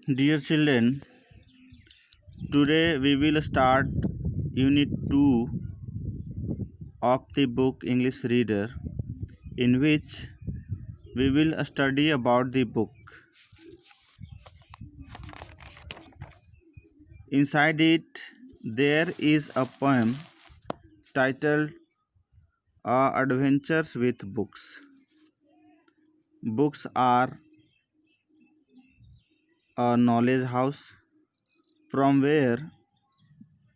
Dear children, today we will start Unit 2 of the book English Reader, in which we will study about the book. Inside it, there is a poem titled Adventures with Books. Books are a knowledge house from where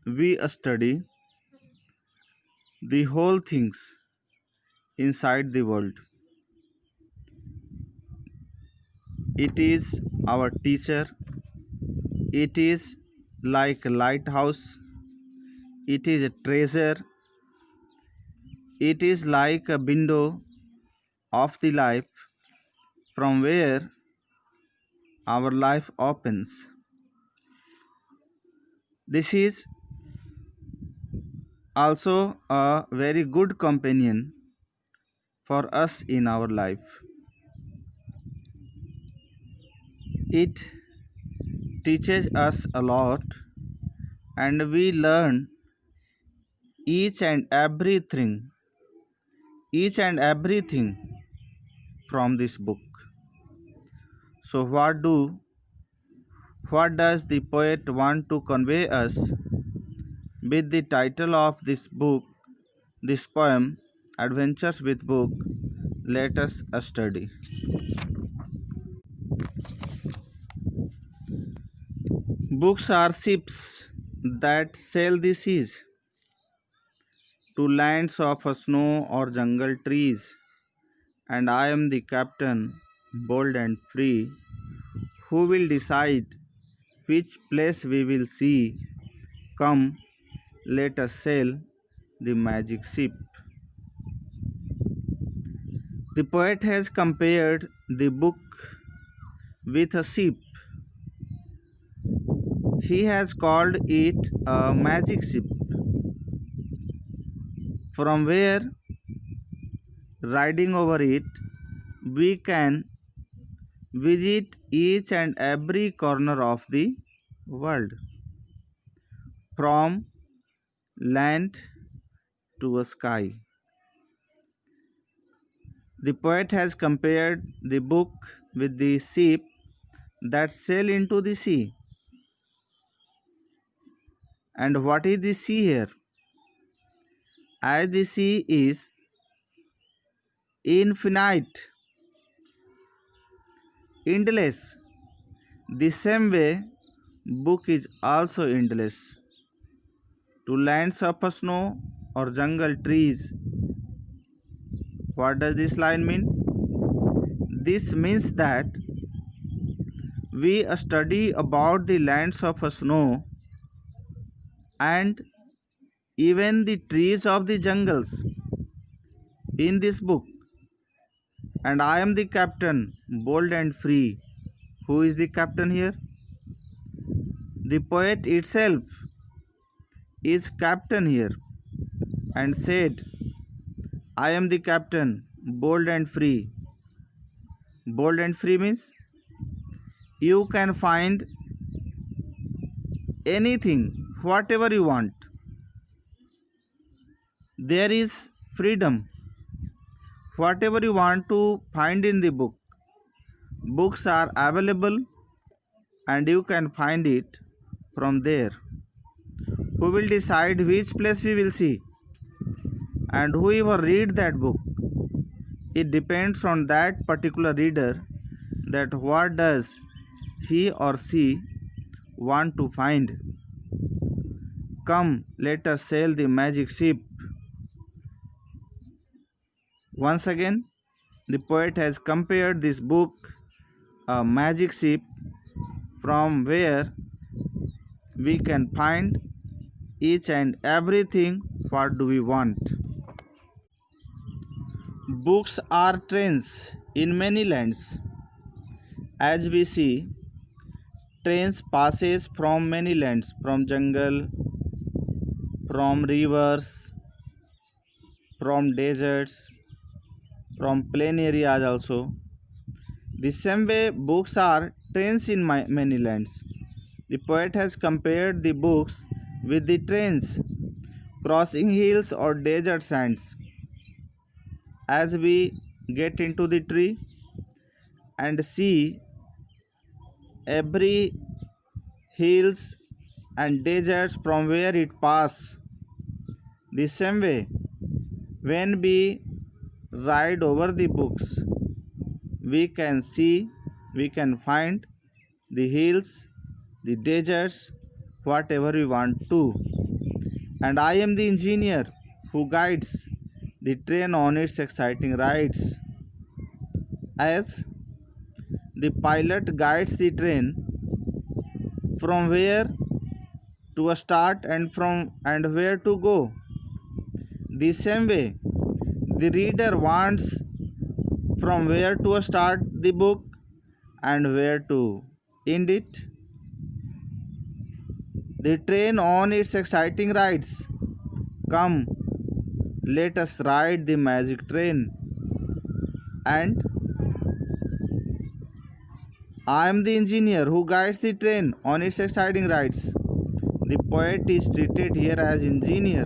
we study the whole things inside the world. It is our teacher. It is like a lighthouse. It is a treasure. It is like a window of the life from where our life opens. This is also a very good companion for us in our life. It teaches us a lot and we learn each and everything each and everything from this book. So what does the poet want to convey us with the title of this book, this poem, Adventures with Book? Let us study. Books are ships that sail the seas to lands of snow or jungle trees, and I am the captain, bold and free, who will decide which place we will see. Come, let us sail the magic ship. The poet has compared the book with a ship. He has called it a magic ship, from where, riding over it, we can visit each and every corner of the world, from land to a sky. The poet has compared the book with the ship that sail into the sea. And what is the sea here? As the sea is infinite, endless, the same way book is also endless. To lands of snow or jungle trees. What does this line mean? This means that we study about the lands of snow and even the trees of the jungles in this book. And I am the captain, bold and free. Who is the captain here? The poet itself is captain here and said, I am the captain, bold and free. Bold and free means you can find anything, whatever you want. There is freedom. Whatever you want to find in the book. Books are available and you can find it from there. Who will decide which place we will see? And whoever read that book, it depends on that particular reader that what does he or she want to find. Come, let us sail the magic ship. Once again, the poet has compared this book, a magic ship, from where we can find each and everything what do we want. Books are trains in many lands. As we see, trains passes from many lands, from jungle, from rivers, from deserts, from plain areas also. The same way books are trains in many lands. The poet has compared the books with the trains crossing hills or desert sands. As we get into the tree and see every hills and deserts from where it pass, the same way when we ride over the books, we can see, we can find the hills, the deserts, whatever we want to. And I am the engineer who guides the train on its exciting rides. As the pilot guides the train from where to start and where to go. The same way, the reader wants from where to start the book and where to end it. The train on its exciting rides. Come, let us ride the magic train. And I am the engineer who guides the train on its exciting rides. The poet is treated here as engineer,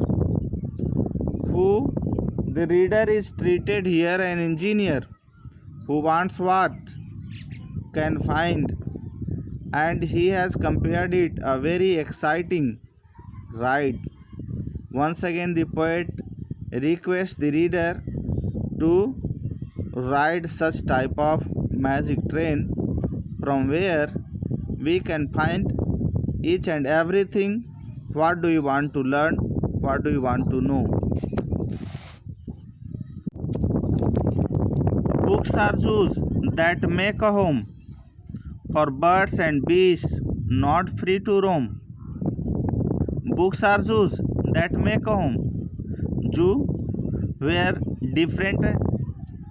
who the reader is treated here an engineer who wants what can find, and he has compared it a very exciting ride. Once again the poet requests the reader to ride such type of magic train from where we can find each and everything. What do you want to learn? What do you want to know? Books are zoos that make a home for birds and beasts not free to roam. Books are zoos that make a home. Zoo where different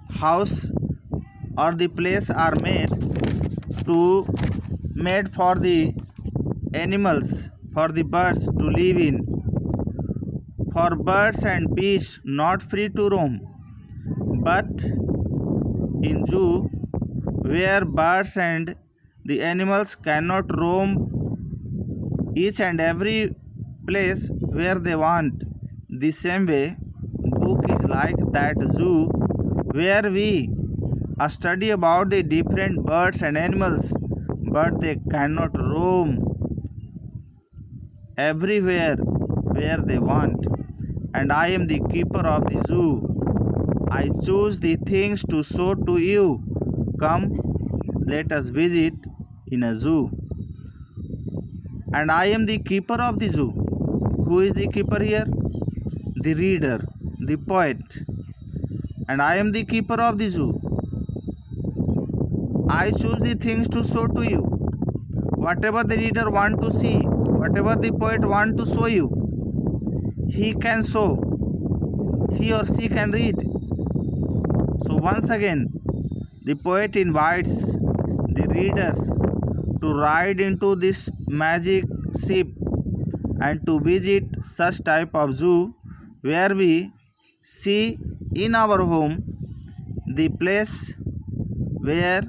house or the place are to made for the animals, for the birds to live in, for birds and beasts not free to roam, but in zoo where birds and the animals cannot roam each and every place where they want. The same way book is like that zoo where we study about the different birds and animals, but they cannot roam everywhere where they want. And I am the keeper of the zoo. I choose the things to show to you. Come, let us visit in a zoo. And I am the keeper of the zoo. Who is the keeper here? The reader, the poet. And I am the keeper of the zoo. I choose the things to show to you. Whatever the reader want to see, whatever the poet want to show you, he can show, he or she can read. So once again, the poet invites the readers to ride into this magic ship and to visit such type of zoo where we see in our home the place where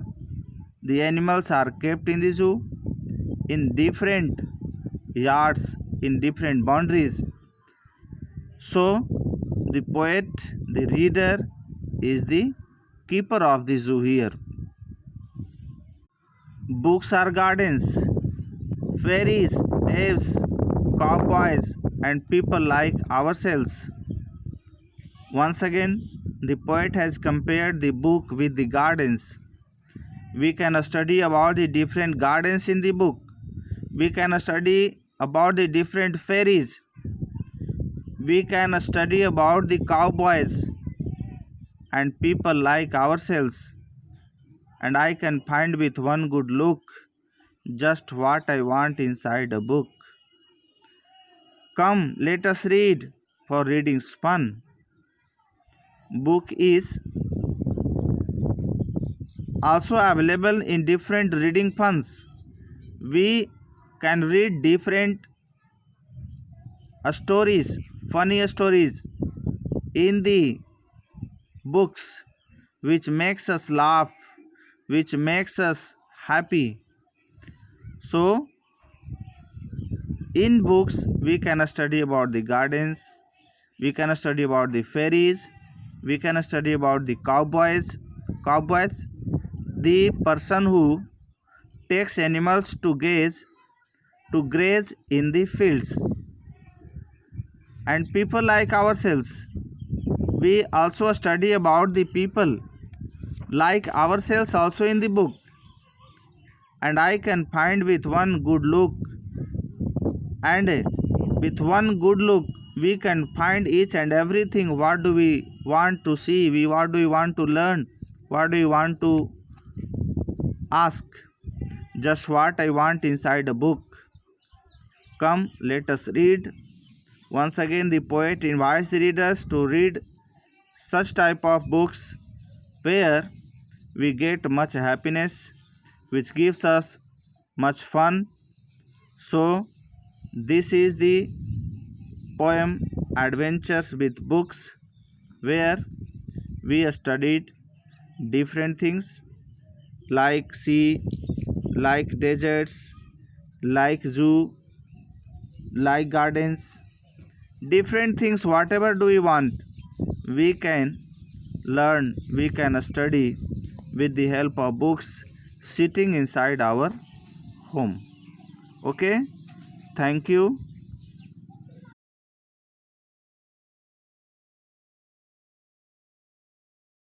the animals are kept in the zoo in different yards, in different boundaries. So the poet, the reader, is the keeper of the zoo here. Books are gardens. Fairies, elves, cowboys, and people like ourselves. Once again, the poet has compared the book with the gardens. We can study about the different gardens in the book. We can study about the different fairies. We can study about the cowboys and people like ourselves. And I can find with one good look just what I want inside a book. Come, let us read, for reading's fun. Book is also available in different reading funds. We can read different stories, funny stories in the books which makes us laugh, which makes us happy. So, in books, we can study about the gardens, we can study about the fairies, we can study about the cowboys, the person who takes animals to graze in the fields, and people like ourselves. We also study about the people like ourselves also in the book, and I can find with one good look, and with one good look we can find each and everything. What do we want to see, what do we want to learn, what do we want to ask? Just what I want inside a book. Come, let us read. Once again, the poet invites the readers to read such type of books where we get much happiness, which gives us much fun. So, this is the poem Adventures with Books, where we studied different things like sea, like deserts, like zoo, like gardens, different things. Whatever do we want, we can learn, we can study with the help of books sitting inside our home. Okay, thank you.